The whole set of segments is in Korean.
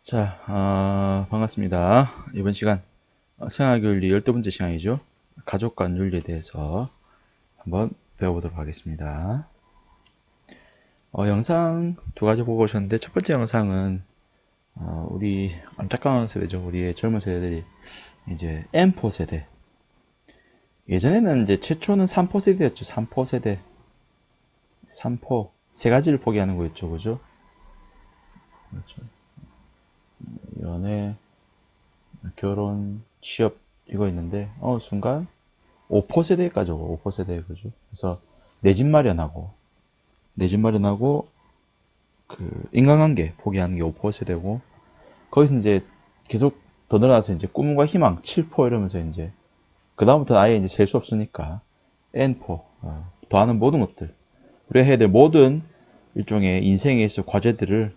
자, 반갑습니다. 이번 시간 생활교육리 12번째 시간이죠. 가족간 윤리에 대해서 한번 배워보도록 하겠습니다. 영상 두 가지 보고 오셨는데 첫 번째 영상은 우리 안타까운 세대죠. 우리의 젊은 세대들이 이제 M4 세대. 예전에는 이제 최초는 3포 세대였죠. 3포 세대. 3포. 세 가지를 포기하는 거였죠. 그죠? 그렇죠. 연애, 결혼, 취업 이거 있는데 어느 순간 5포 세대까지 오고 5포 세대 그죠? 그래서 내 집 마련하고 그 인간관계 포기하는 게 5포 세대고 거기서 이제 계속 더 늘어나서 이제 꿈과 희망 7포 이러면서 이제 그 다음부터 아예 이제 셀 수 없으니까 N포 더하는 모든 것들 우리가 해야 될 모든 일종의 인생에 있어 과제들을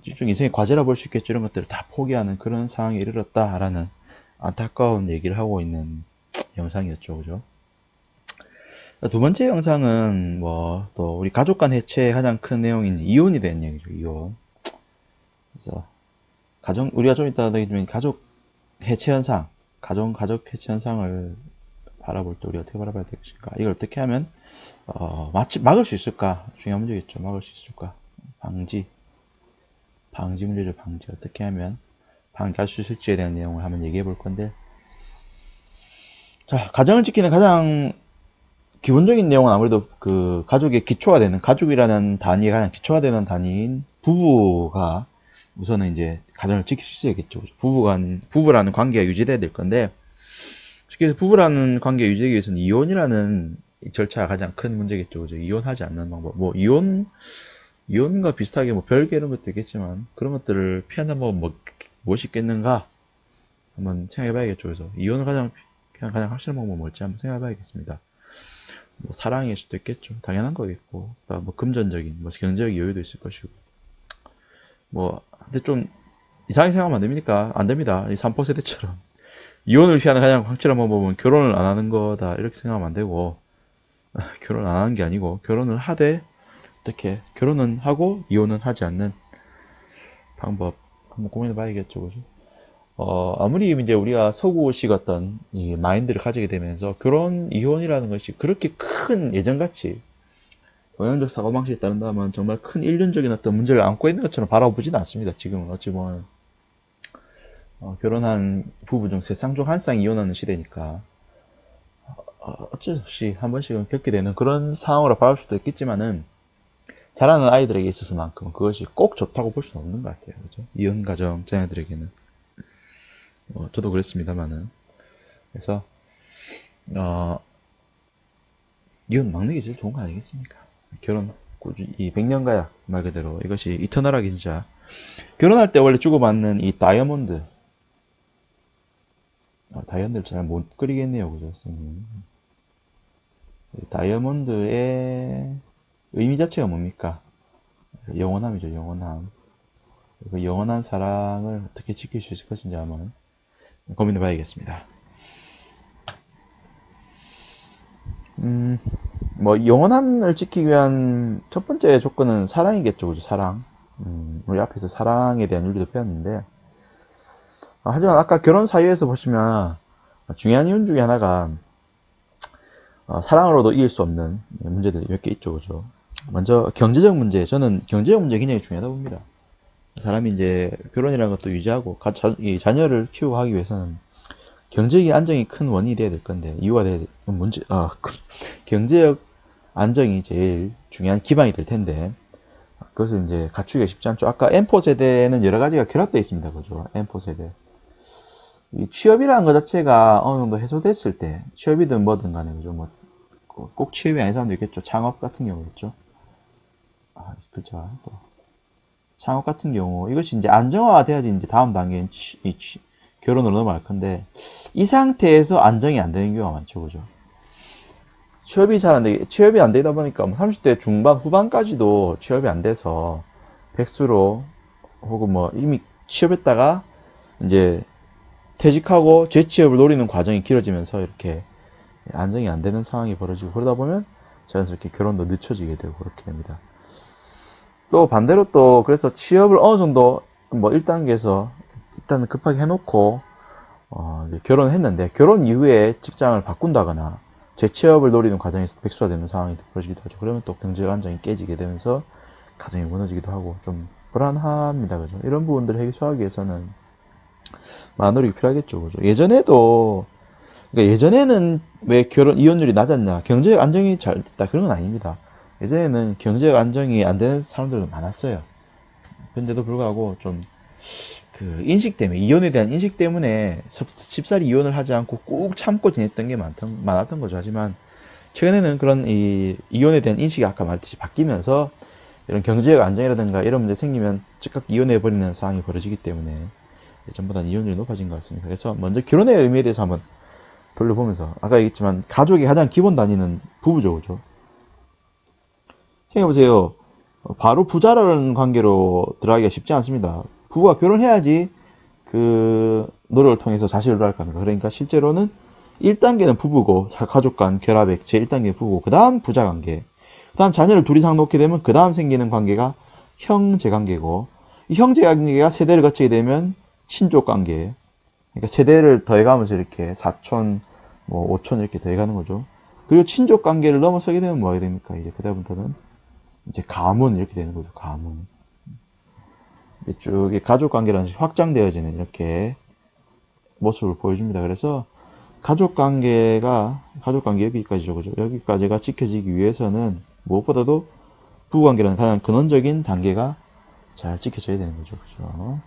일종 인생의 과제라 볼 수 있겠죠. 이런 것들을 다 포기하는 그런 상황에 이르렀다라는 안타까운 얘기를 하고 있는 영상이었죠. 그죠? 두 번째 영상은 뭐 또 우리 가족 간 해체의 가장 큰 내용인 이혼에 대한 얘기죠. 이혼. 그래서 우리가 좀 이따 얘기하면 가족 해체 현상, 가족 해체 현상을 바라볼 때 우리가 어떻게 바라봐야 되겠습니까? 이걸 어떻게 하면 막을 수 있을까? 중요한 문제겠죠. 막을 수 있을까? 방지 문제를 어떻게 하면 방지할 수 있을지에 대한 내용을 한번 얘기해 볼 건데, 자, 가정을 지키는 가장 기본적인 내용은 아무래도 그 가족의 기초가 되는, 가족이라는 단위의 가장 기초가 되는 단위인 부부가 우선은 이제 가정을 지킬 수 있어야겠죠. 부부라는 관계가 유지돼야 될 건데, 쉽게 해서 부부라는 관계 유지하기 위해서는 이혼이라는 절차가 가장 큰 문제겠죠. 그죠? 이혼하지 않는 방법. 뭐, 이혼과 비슷하게 뭐 별개 이런 것도 있겠지만, 그런 것들을 피하는 방법 무엇이 있겠는가? 한번 생각해 봐야겠죠. 그래서 이혼을 가장 확실한 방법은 뭘지 한번 생각해 봐야겠습니다. 뭐 사랑일 수도 있겠죠. 당연한 거겠고, 뭐 금전적인, 뭐 경제적 여유도 있을 것이고. 뭐, 근데 좀 이상하게 생각하면 안 됩니까? 안 됩니다. 이 3포 세대처럼. 이혼을 피하는 가장 확실한 방법은 결혼을 안 하는 거다. 이렇게 생각하면 안 되고, 결혼 안 하는 게 아니고, 결혼을 하되, 어떻게, 결혼은 하고, 이혼은 하지 않는 방법. 한번 고민해 봐야겠죠. 그죠? 아무리 이제 우리가 서구식 어떤 이 마인드를 가지게 되면서 결혼, 이혼이라는 것이 그렇게 큰 예전같이 영향적 사고방식에 따른다면 정말 큰 일륜적인 어떤 문제를 안고 있는 것처럼 바라보지는 않습니다. 지금은 어찌 보면 결혼한 부부 중 세 쌍 중 한 쌍이 이혼하는 시대니까 어쩔 수 없이 한 번씩은 겪게 되는 그런 상황으로 바라볼 수도 있겠지만은 자라는 아이들에게 있어서만큼 그것이 꼭 좋다고 볼 수는 없는 것 같아요. 그죠? 이혼 가정 자녀들에게는 저도 그랬습니다만은 그래서 이혼 막는 게 제일 좋은 거 아니겠습니까? 결혼 이 백년가약 말 그대로 이것이 이터널하게 진짜 결혼할 때 원래 주고받는 이 다이아몬드 다이아몬드를 잘 못 그리겠네요. 그죠 선생님? 다이아몬드의 의미 자체가 뭡니까? 영원함이죠. 영원함. 그 영원한 사랑을 어떻게 지킬 수 있을 것인지 한번 고민해 봐야겠습니다. 뭐 영원함을 지키기 위한 첫 번째 조건은 사랑이겠죠. 그죠? 사랑. 우리 앞에서 사랑에 대한 윤리도 배웠는데 하지만 아까 결혼 사유에서 보시면 중요한 이유 중에 하나가 사랑으로도 이길 수 없는 문제들이 몇 개 있죠. 그죠? 먼저 경제적 문제. 저는 경제적 문제 굉장히 중요하다고 봅니다. 사람이 이제 결혼이라는 것도 유지하고 자녀를 키우고 하기 위해서는 경제적 안정이 큰 원인이 돼야 될 건데 이유가 돼야 될 문제 경제적 안정이 제일 중요한 기반이 될 텐데 그것을 이제 갖추기가 쉽지 않죠. 아까 M4 세대는 여러 가지가 결합되어 있습니다. 그죠? M4 세대. 이 취업이라는 것 자체가 어느 정도 해소됐을 때 취업이든 뭐든 간에 그죠? 뭐 꼭 취업이 아닌 사람도 있겠죠. 창업 같은 경우겠죠. 그렇죠. 또 창업 같은 경우 이것이 이제 안정화가 돼야지 이제 다음 단계인 결혼으로 넘어갈 건데 이 상태에서 안정이 안 되는 경우가 많죠. 그죠? 취업이 안 되다 보니까 30대 중반 후반까지도 취업이 안 돼서 백수로 혹은 뭐 이미 취업했다가 이제 퇴직하고 재취업을 노리는 과정이 길어지면서 이렇게 안정이 안 되는 상황이 벌어지고 그러다 보면 자연스럽게 결혼도 늦춰지게 되고 그렇게 됩니다. 또 반대로 또 그래서 취업을 어느 정도 뭐 1단계에서 일단 급하게 해놓고 이제 결혼했는데 결혼 이후에 직장을 바꾼다거나 재취업을 노리는 과정에서 백수가 되는 상황이 벌어지기도 하죠. 그러면 또 경제적 안정이 깨지게 되면서 가정이 무너지기도 하고 좀 불안합니다. 그죠? 이런 부분들을 해소하기 위해서는 많은 노력이 필요하겠죠. 그죠? 그러니까 예전에는 왜 이혼율이 낮았냐? 경제적 안정이 잘 됐다. 그런 건 아닙니다. 예전에는 경제적 안정이 안 되는 사람들도 많았어요. 그런데도 불구하고 좀 그 인식 때문에, 이혼에 대한 인식 때문에 쉽사리 이혼을 하지 않고 꾹 참고 지냈던 게 많았던 거죠. 하지만 최근에는 그런 이혼에 대한 인식이 아까 말했듯이 바뀌면서 이런 경제적 안정이라든가 이런 문제 생기면 즉각 이혼해버리는 상황이 벌어지기 때문에 예전보다 이혼율이 높아진 것 같습니다. 그래서 먼저 결혼의 의미에 대해서 한번 돌려보면서 아까 얘기했지만 가족의 가장 기본 단위는 부부죠. 그죠? 생각해보세요. 바로 부자라는 관계로 들어가기가 쉽지 않습니다. 부부가 결혼해야지 그 노력을 통해서 자식을 낳을 겁니다. 그러니까 실제로는 1단계는 부부고 가족 간 결합의 제1단계 부부고 그 다음 부자 관계 그 다음 자녀를 둘 이상 놓게 되면 그 다음 생기는 관계가 형제 관계고 이 형제 관계가 세대를 거치게 되면 친족 관계 그러니까 세대를 더해가면서 이렇게 사촌 뭐 오촌 이렇게 더해가는 거죠. 그리고 친족 관계를 넘어서게 되면 뭐가 됩니까? 이제 그다음부터는 이제 가문 이렇게 되는 거죠. 가문. 쭉 가족 관계라는 식으로 확장되어지는 이렇게 모습을 보여줍니다. 그래서 가족 관계 여기까지죠. 그죠? 여기까지가 지켜지기 위해서는 무엇보다도 부부 관계라는 가장 근원적인 단계가 잘 지켜져야 되는 거죠. 그죠?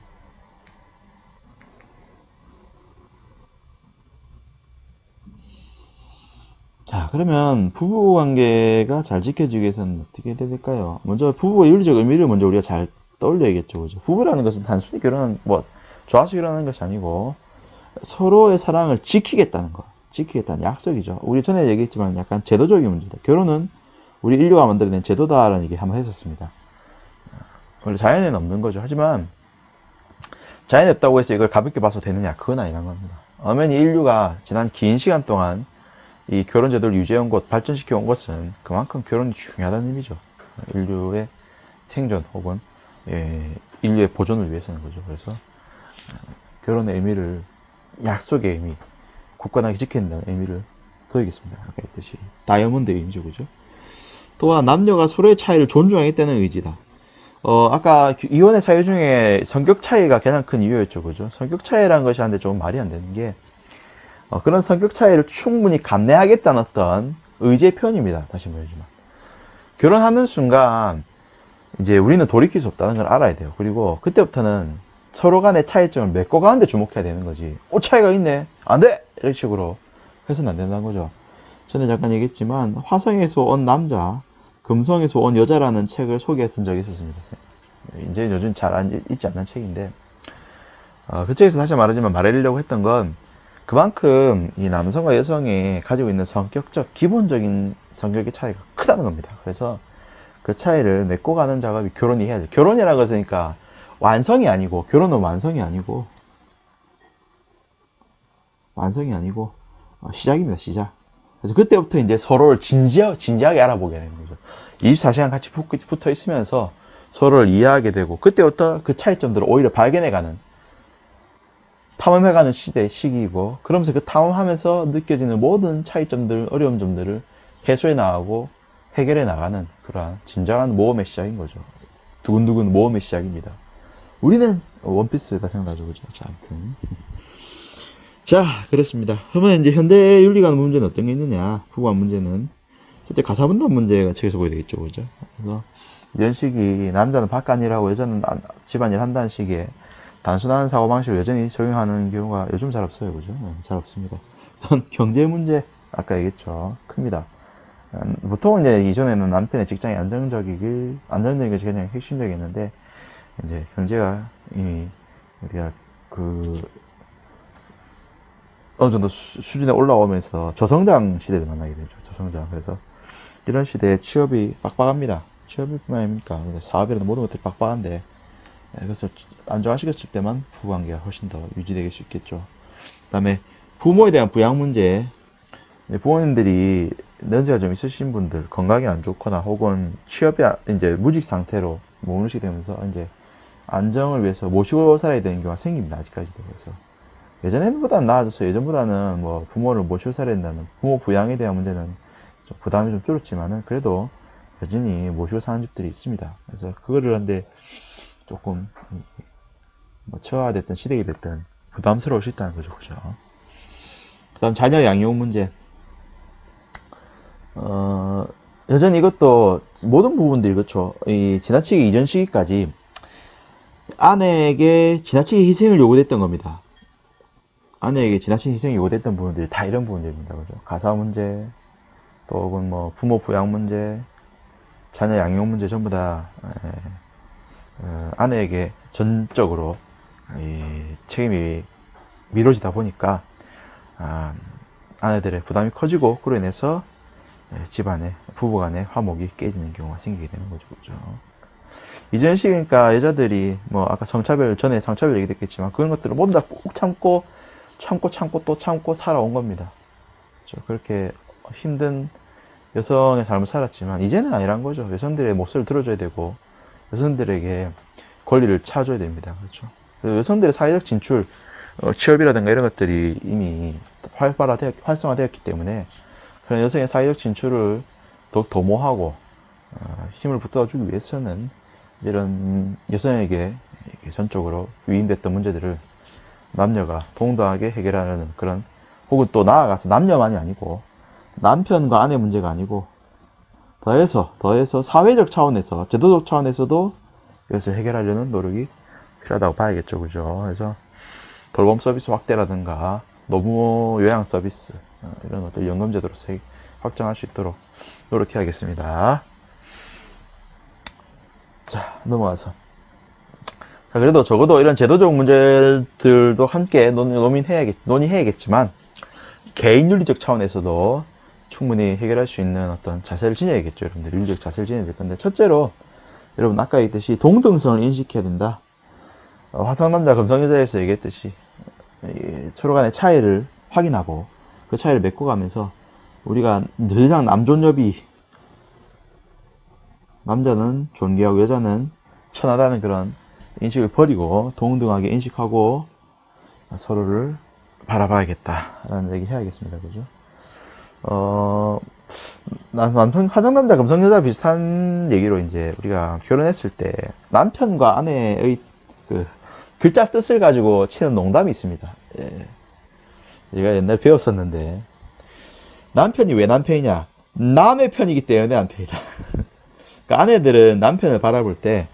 자, 그러면 부부 관계가 잘 지켜지기 위해서는 어떻게 해야 될까요? 먼저 부부의 윤리적 의미를 먼저 우리가 잘 떠올려야겠죠. 그죠? 부부라는 것은 단순히 좋아서 결혼하는 것이 아니고 서로의 사랑을 지키겠다는 거. 지키겠다는 약속이죠. 우리 전에 얘기했지만 약간 제도적인 문제다. 결혼은 우리 인류가 만들어낸 제도다라는 얘기 한번 했었습니다. 원래 자연에는 없는 거죠. 하지만 자연에 없다고 해서 이걸 가볍게 봐서 되느냐? 그건 아니란 겁니다. 엄연히 인류가 지난 긴 시간 동안 이 결혼 제도를 유지해온 것, 발전시켜온 것은 그만큼 결혼이 중요하다는 의미죠. 인류의 생존 혹은 인류의 보존을 위해서는 거죠. 그래서 결혼의 의미를 약속의 의미, 굳건하게 지켜야 된다는 의미를 더하겠습니다. 아까 했듯이 다이아몬드의 의미죠. 그죠? 또한 남녀가 서로의 차이를 존중하겠다는 의지다. 아까 이혼의 사유 중에 성격 차이가 가장 큰 이유였죠. 그죠? 성격 차이라는 것이 한데 좀 말이 안 되는 게 그런 성격 차이를 충분히 감내하겠다는 어떤 의지의 표현입니다. 다시 말하지만 결혼하는 순간 이제 우리는 돌이킬 수 없다는 걸 알아야 돼요. 그리고 그때부터는 서로 간의 차이점을 메꿔가는데 주목해야 되는 거지. 차이가 있네. 안 돼! 이런 식으로 해서는 안 된다는 거죠. 전에 잠깐 얘기했지만 화성에서 온 남자, 금성에서 온 여자라는 책을 소개했던 적이 있었습니다. 이제 요즘 잘 읽지 않는 책인데 그 책에서 다시 말하지만 말하려고 했던 건 그만큼 이 남성과 여성이 가지고 있는 기본적인 성격의 차이가 크다는 겁니다. 그래서 그 차이를 메꿔가는 작업이 결혼이 해야 돼요. 결혼이라는 것은 그러니까 완성이 아니고, 결혼은 완성이 아니고 시작입니다. 시작. 그래서 그때부터 이제 서로를 진지하게 알아보게 되는 거죠. 24시간 같이 붙어 있으면서 서로를 이해하게 되고 그때부터 그 차이점들을 오히려 발견해가는 탐험해가는 시기이고 그러면서 그 탐험하면서 느껴지는 모든 차이점들, 어려운 점들을 해소해 나가고 해결해 나가는 그러한 진정한 모험의 시작인 거죠. 두근두근 모험의 시작입니다. 우리는 원피스다 생각나죠. 그죠? 자, 아무튼. 자, 그렇습니다. 그러면 이제 현대 윤리관 문제는 어떤 게 있느냐? 부부관 문제는 실제 가사분담 문제가 책에서 보게 되겠죠. 그죠? 그래서 이런 식이 남자는 바깥일하고 여자는 집안일 한다는 식의 단순한 사고방식을 여전히 적용하는 경우가 요즘 잘 없어요. 그죠? 잘 없습니다. 경제 문제, 아까 얘기했죠. 큽니다. 보통은 이제 이전에는 남편의 직장이 안정적인 것이 굉장히 핵심적이었는데, 이제 경제가 이미 우리가 어느 정도 수준에 올라오면서 저성장 시대를 만나게 되죠. 저성장. 그래서 이런 시대에 취업이 빡빡합니다. 취업뿐만 아닙니까? 사업이라는 모든 것들이 빡빡한데, 그것을 안정화시켰을 때만 부부관계가 훨씬 더 유지될 수 있겠죠. 그 다음에 부모에 대한 부양 문제. 부모님들이 연세가 좀 있으신 분들, 건강이 안 좋거나 혹은 취업이 이제 무직 상태로 머무르시게 되면서 이제 안정을 위해서 모시고 살아야 되는 경우가 생깁니다. 아직까지도. 그래서 예전보다는 나아져서 예전보다는 뭐 부모를 모시고 살아야 된다는 부모 부양에 대한 문제는 좀 부담이 좀 줄었지만은 그래도 여전히 모시고 사는 집들이 있습니다. 그래서 그거를 한데 조금 뭐 처가 됐든 시댁이 됐든 부담스러울 수 있다는 거죠. 그죠? 그 다음 자녀 양육 문제. 여전히 이것도 모든 부분들이 그렇죠. 이 지나치게 이전 시기까지 아내에게 지나치게 희생을 요구했던 겁니다. 아내에게 지나친 희생이 요구됐던 부분들이 다 이런 부분들입니다. 그죠? 가사 문제, 또 혹은 뭐 부모 부양 문제, 자녀 양육 문제 전부 다 아내에게 전적으로 책임이 미뤄지다 보니까 아내들의 부담이 커지고 그로 인해서 집안에 부부간의 화목이 깨지는 경우가 생기게 되는 거죠. 그죠? 이전 시기니까 여자들이 뭐 아까 성차별 전에 성차별 얘기했겠지만 그런 것들을 모두 다 꾹 참고 또 참고 살아온 겁니다. 그렇죠? 그렇게 힘든 여성의 삶을 살았지만 이제는 아니란 거죠. 여성들의 목소리를 들어줘야 되고 여성들에게 권리를 찾아줘야 됩니다. 그렇죠? 여성들의 사회적 진출, 취업이라든가 이런 것들이 이미 활성화되었기 때문에 그런 여성의 사회적 진출을 더욱 도모하고 힘을 붙어주기 위해서는 이런 여성에게 전적으로 위임됐던 문제들을 남녀가 동등하게 해결하는 그런, 혹은 또 나아가서 남녀만이 아니고 남편과 아내 문제가 아니고 더해서 사회적 차원에서 제도적 차원에서도 이것을 해결하려는 노력이 필요하다고 봐야겠죠. 그죠? 그래서 돌봄 서비스 확대라든가 노무 요양 서비스 이런 것들 연금제도로 확장할 수 있도록 노력해야겠습니다. 자, 넘어가서. 자, 그래도 적어도 이런 제도적 문제들도 함께 논의해야겠지만 개인윤리적 차원에서도 충분히 해결할 수 있는 어떤 자세를 지녀야겠죠. 여러분들 윤리적 자세를 지녀야 될 건데, 첫째로 여러분 아까 얘기했듯이 동등성을 인식해야 된다. 화성남자 금성여자에서 얘기했듯이 서로 간의 차이를 확인하고 그 차이를 메꿔가면서 우리가 더 이상 남존여비, 남자는 존귀하고 여자는 천하다는 그런 인식을 버리고 동등하게 인식하고 서로를 바라봐야겠다라는 얘기 해야겠습니다. 그죠? 화성남자 금성여자 비슷한 얘기로 이제 우리가 결혼했을 때 남편과 아내의 그 글자 뜻을 가지고 치는 농담이 있습니다. 예. 제가 옛날에 배웠었는데, 남편이 왜 남편이냐? 남의 편이기 때문에 남편이다. 그러니까 아내들은 남편을 바라볼 때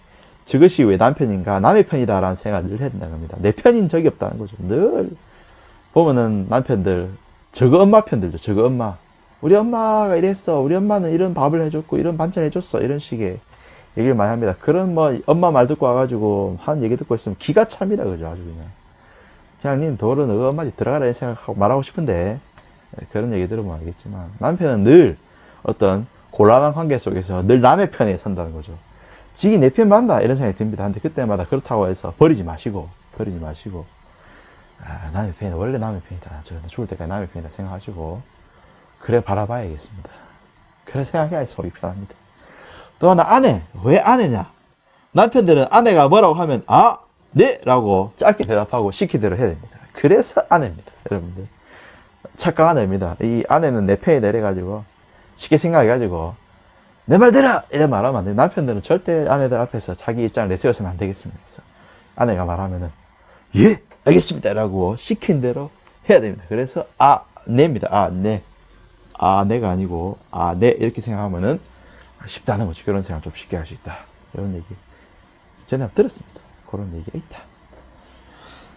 저것이 왜 남편인가? 남의 편이다라는 생각을 늘 해야 된다는 겁니다. 내 편인 적이 없다는 거죠. 늘 보면은 남편들, 저거 엄마 편들죠. 저거 엄마. 우리 엄마가 이랬어. 우리 엄마는 이런 밥을 해줬고 이런 반찬 해줬어. 이런 식의 얘기를 많이 합니다. 그런 뭐 엄마 말 듣고 와가지고 한 얘기 듣고 있으면 기가 찹니다. 그죠? 아주 그냥 님 도로 너 엄마 집 들어가라 생각하고 말하고 싶은데 그런 얘기 들으면 알겠지만 남편은 늘 어떤 곤란한 관계 속에서 늘 남의 편에 선다는 거죠. 지기 내 편 맞다 이런 생각이 듭니다. 근데 그때마다 그렇다고 해서 버리지 마시고 남의 편이다. 원래 남의 편이다. 저 죽을 때까지 남의 편이다 생각하시고 그래 바라봐야겠습니다. 그래 생각해야 속이 편합니다. 또 하나 아내. 왜 아내냐? 남편들은 아내가 뭐라고 하면 네! 라고 짧게 대답하고 시키대로 해야 됩니다. 그래서 아내입니다. 여러분들. 착각한 아내입니다. 이 아내는 내 편이 내려가지고 쉽게 생각해가지고 내 말 들어! 이래 말하면 안 돼요. 남편들은 절대 아내들 앞에서 자기 입장을 내세워서는 안 되겠습니다. 그래서 아내가 말하면은 예! 알겠습니다. 라고 시킨 대로 해야 됩니다. 그래서 네입니다. 네. 내가 아니고 네 이렇게 생각하면은 쉽다는 거죠. 그런 생각 좀 쉽게 할 수 있다. 이런 얘기 전에 들었습니다. 그런 얘기가 있다.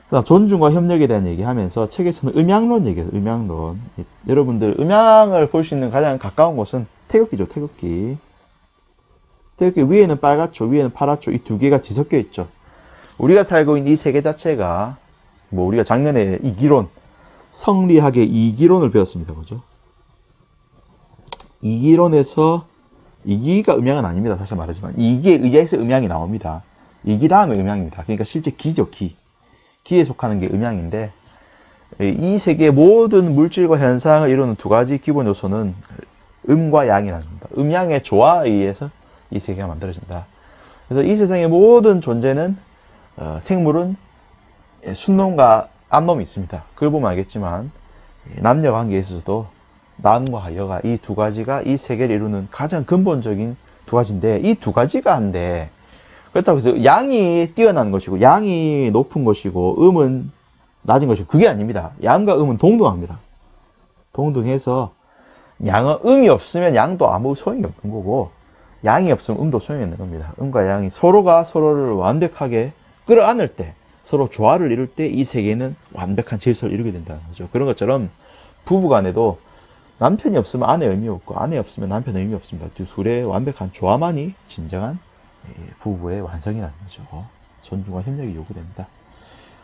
그다음 존중과 협력에 대한 얘기하면서 책에서는 음양론 얘기해요. 음양론. 여러분들 음양을 볼 수 있는 가장 가까운 곳은 태극기죠. 태극기 위에는 빨갛죠. 위에는 파랗죠. 이 두 개가 뒤섞여 있죠. 우리가 살고 있는 이 세계 자체가 뭐 우리가 작년에 이기론, 성리학의 이기론을 배웠습니다. 그죠? 이기론에서 이기가 음양은 아닙니다. 사실 말하지만 이기에 의해서 음양이 나옵니다. 이기 다음에 음양입니다. 그러니까 실제 기죠. 기에 속하는 게 음양인데 이 세계의 모든 물질과 현상을 이루는 두 가지 기본 요소는 음과 양이라는 겁니다. 음양의 조화에 의해서 이 세계가 만들어진다. 그래서 이 세상의 모든 존재는 생물은 순놈과 암놈이 있습니다. 그걸 보면 알겠지만 남녀 관계에 있어서도 남과 여가 이 두 가지가 이 세계를 이루는 가장 근본적인 두 가지인데 이 두 가지가 한데 그렇다고 해서 양이 뛰어난 것이고 양이 높은 것이고 음은 낮은 것이고 그게 아닙니다. 양과 음은 동등합니다. 동등해서 음이 없으면 양도 아무 소용이 없는 거고 양이 없으면 음도 소용이 없는 겁니다. 음과 양이 서로가 서로를 완벽하게 끌어안을 때 서로 조화를 이룰 때 이 세계는 완벽한 질서를 이루게 된다는 거죠. 그런 것처럼 부부간에도 남편이 없으면 아내 의미 없고 아내 없으면 남편 의미 없습니다. 둘의 완벽한 조화만이 진정한 부부의 완성이라는 거죠. 존중과 협력이 요구됩니다.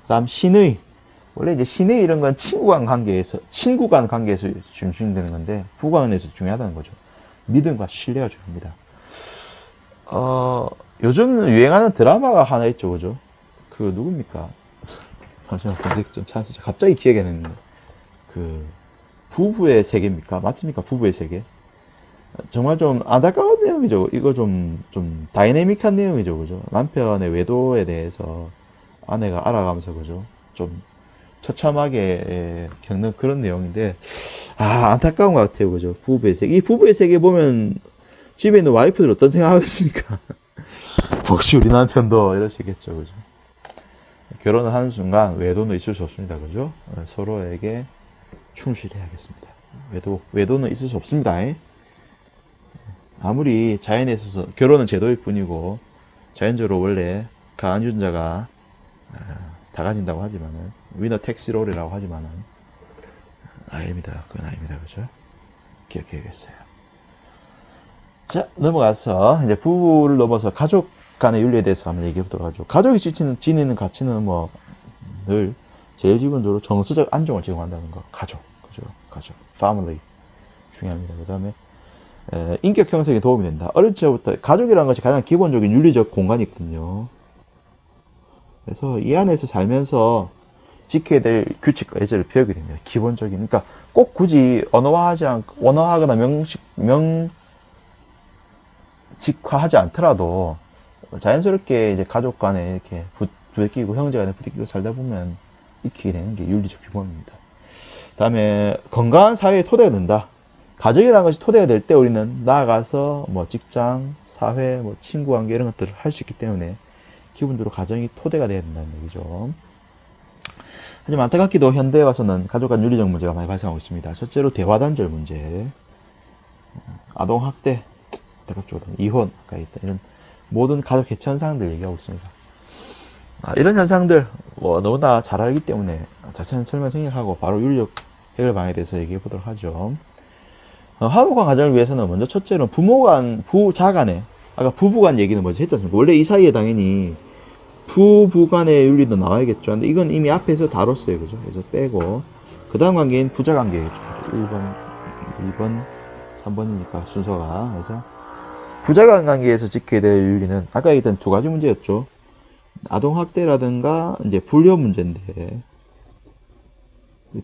그 다음 신의. 원래 이제 신의 이런 건 친구간 관계에서 중심되는 건데 부부간에서 중요하다는 거죠. 믿음과 신뢰가 중요합니다. 요즘 유행하는 드라마가 하나 있죠, 그죠? 그 누굽니까? 잠시만 검색 좀 찾았어. 갑자기 기억이 안 나는데 그 부부의 세계입니까? 맞습니까? 부부의 세계. 정말 좀 안타까운 내용이죠. 이거 좀 다이내믹한 내용이죠, 그죠? 남편의 외도에 대해서 아내가 알아가면서, 그죠? 좀 처참하게 겪는 그런 내용인데, 안타까운 것 같아요, 그죠? 부부의 세계. 이 부부의 세계 보면 집에 있는 와이프들 어떤 생각하겠습니까? 혹시 우리 남편도 이러시겠죠, 그죠? 결혼을 하는 순간 외도는 있을 수 없습니다, 그죠? 서로에게 충실해야겠습니다. 외도는 있을 수 없습니다. 아무리 자연에 있어서 결혼은 제도일 뿐이고 자연적으로 원래 강한 유전자가 다 가진다고 하지만은 위너 텍시롤이라고 하지만은 아닙니다. 그건 아닙니다. 그죠? 기억해야겠어요. 자, 넘어가서 이제 부부를 넘어서 가족 간의 윤리에 대해서 한번 얘기해 보도록 하죠. 가족이 지니는 가치는 뭐 늘 제일 기본적으로 정서적 안정을 제공한다는 거. 가족. 그죠? 가족. family. 중요합니다. 그 다음에 인격 형성에 도움이 된다. 어릴 적부터 가족이라는 것이 가장 기본적인 윤리적 공간이 있거든요. 그래서 이 안에서 살면서 지켜야 될 규칙과 예절을 배우게 됩니다. 기본적인. 그러니까 꼭 굳이 언어화하거나 명식화하지 않더라도 자연스럽게 이제 가족 간에 이렇게 부대끼고 형제 간에 부대끼고 살다 보면 익히게 되는 게 윤리적 규범입니다. 다음에 건강한 사회의 토대가 된다. 가족이라는 것이 토대가 될 때 우리는 나아가서 뭐 직장, 사회, 뭐 친구 관계 이런 것들을 할 수 있기 때문에 기본적으로 가정이 토대가 돼야 된다는 얘기죠. 하지만 안타깝게도 현대에 와서는 가족 간 윤리적 문제가 많이 발생하고 있습니다. 첫째로 대화단절 문제, 아동학대, 안타깝죠. 이혼, 아까 있다. 이런 모든 가족 해체 현상들 얘기하고 있습니다. 이런 현상들 너무나 잘 알기 때문에 자세한 설명 생략하고 바로 윤리적 해결 방향에 대해서 얘기해 보도록 하죠. 화목한 가정을 위해서는 먼저 첫째로 부자 간에 아까 부부간 얘기는 먼저 했지 않습니까? 원래 이 사이에 당연히 부부간의 윤리도 나와야겠죠. 근데 이건 이미 앞에서 다뤘어요. 그죠? 그래서 빼고 그 다음 관계인 부자 관계겠죠. 1번, 2번, 3번이니까 순서가. 그래서 부자 관계에서 지켜야 될 윤리는 아까 얘기했던 두 가지 문제였죠. 아동학대라든가 이제 불효 문제인데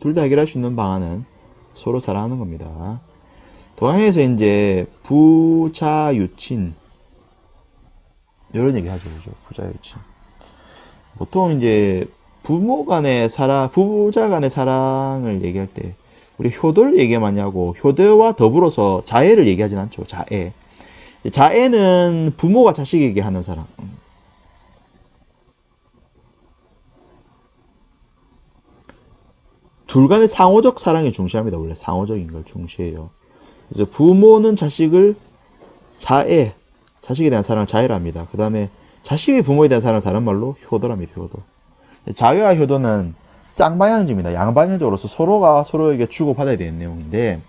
둘 다 해결할 수 있는 방안은 서로 사랑하는 겁니다. 동양에서 이제 부자유친 이런 얘기 하죠, 그죠? 부자유친. 보통 이제 부부자 간의 사랑을 얘기할 때 우리 효도를 얘기 많이 하고 효도와 더불어서 자애를 얘기하진 않죠. 자애. 자애는 부모가 자식에게 하는 사랑. 둘 간의 상호적 사랑이 중시합니다. 원래 상호적인 걸 중시해요. 그래서 부모는 자식에 대한 사랑을 자애랍니다. 그 다음에 자식이 부모에 대한 사랑을 다른 말로 효도랍니다. 효도. 자애와 효도는 쌍방향제입니다. 양방향적으로서 서로가 서로에게 주고받아야 되는 내용인데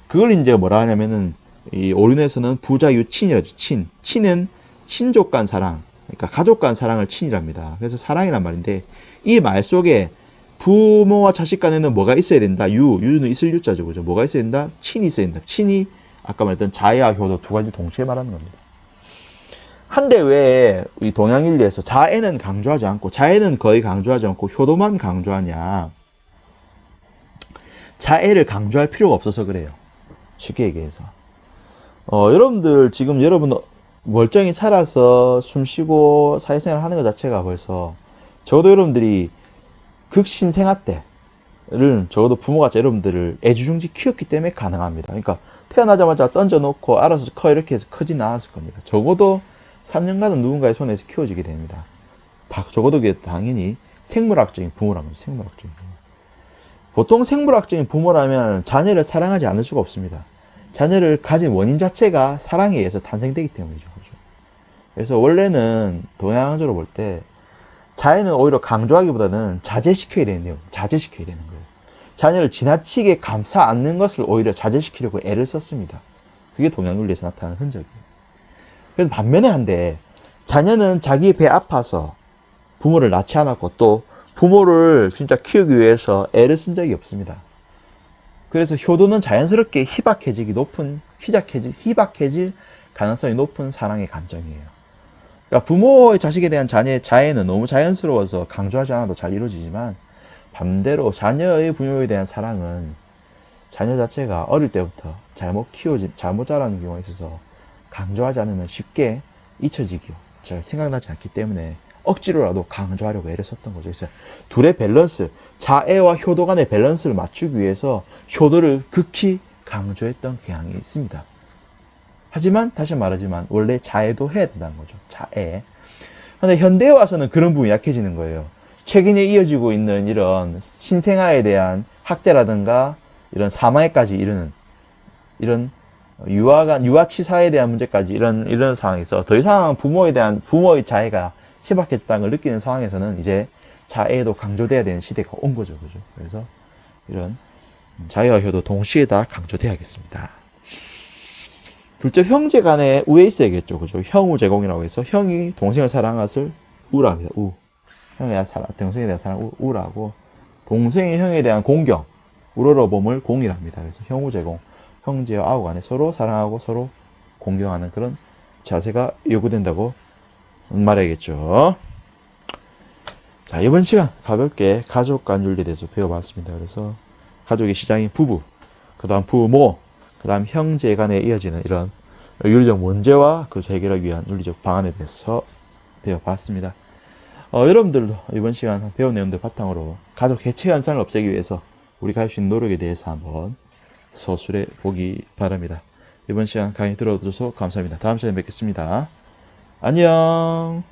그걸 이제 뭐라 하냐면은 이 오륜에서는 부자유친이라죠. 친은 친족 간 사랑, 그러니까 가족 간 사랑을 친이랍니다. 그래서 사랑이란 말인데 이 말 속에 부모와 자식 간에는 뭐가 있어야 된다. 유는 있을 유자죠. 그죠? 뭐가 있어야 된다? 친이 있어야 된다. 친이 아까 말했던 자애와 효도 두 가지 동시에 말하는 겁니다. 한데 왜 이 동양윤리에서 자애는 강조하지 않고 자애는 거의 강조하지 않고 효도만 강조하냐? 자애를 강조할 필요가 없어서 그래요. 쉽게 얘기해서. 여러분들 지금 여러분 멀쩡히 살아서 숨 쉬고 사회생활 하는 것 자체가 벌써 적어도 여러분들이 극신생아 때를 적어도 부모가 여러분들을 애지중지 키웠기 때문에 가능합니다. 그러니까 태어나자마자 던져놓고 알아서 커 이렇게 해서 크진 않았을 겁니다. 적어도 3년간은 누군가의 손에서 키워지게 됩니다. 적어도 그게 당연히 생물학적인 부모라면 생물학적인 부모. 보통 생물학적인 부모라면 자녀를 사랑하지 않을 수가 없습니다. 자녀를 가진 원인 자체가 사랑에 의해서 탄생되기 때문이죠. 그죠? 그래서 원래는 동양적으로 볼 때 자해는 오히려 강조하기보다는 자제시켜야 되는 자제시켜야 되는 거예요. 자녀를 지나치게 감싸 안는 것을 오히려 자제시키려고 애를 썼습니다. 그게 동양윤리에서 나타나는 흔적이에요. 그래서 반면에 한데 자녀는 자기 배 아파서 부모를 낳지 않았고 또 부모를 진짜 키우기 위해서 애를 쓴 적이 없습니다. 그래서 효도는 자연스럽게 희박해질 가능성이 높은 사랑의 감정이에요. 그러니까 부모의 자식에 대한 자애는 너무 자연스러워서 강조하지 않아도 잘 이루어지지만 반대로 자녀의 부모에 대한 사랑은 자녀 자체가 어릴 때부터 잘못 자라는 경우가 있어서 강조하지 않으면 쉽게 잊혀지기요. 잘 생각나지 않기 때문에 억지로라도 강조하려고 애를 썼던 거죠. 그래서 둘의 밸런스, 자애와 효도 간의 밸런스를 맞추기 위해서 효도를 극히 강조했던 경향이 있습니다. 하지만 다시 말하지만 원래 자애도 해야 된다는 거죠. 자애. 근데 현대에 와서는 그런 부분이 약해지는 거예요. 최근에 이어지고 있는 이런 신생아에 대한 학대라든가 이런 사망에까지 이르는 이런 유아치사에 대한 문제까지 이런 상황에서 더 이상 부모의 자애가 희박해졌다는 걸 느끼는 상황에서는 이제 자애도 강조돼야 되는 시대가 온 거죠. 그죠? 그래서 이런 자애와 효도 동시에 다 강조돼야겠습니다. 둘째, 형제 간에 우애 있어야겠죠. 그죠? 형우 제공이라고 해서 형이 동생을 사랑한 것을 우라고 해요. 우. 동생에 대한 사랑 우라고. 동생이 형에 대한 공경, 우러러봄을 공이랍니다. 그래서 형우 제공, 형제와 아우 간에 서로 사랑하고 서로 공경하는 그런 자세가 요구된다고 말해야겠죠. 자, 이번 시간 가볍게 가족 간 윤리에 대해서 배워봤습니다. 그래서 가족의 시장인 부부, 그 다음 부모, 그 다음 형제 간에 이어지는 이런 윤리적 문제와 그 해결하기 위한 윤리적 방안에 대해서 배워봤습니다. 여러분들도 이번 시간 배운 내용들 바탕으로 가족 해체 현상을 없애기 위해서 우리가 할 수 있는 노력에 대해서 한번 서술해 보기 바랍니다. 이번 시간 강의 들어주셔서 감사합니다. 다음 시간에 뵙겠습니다. 안녕.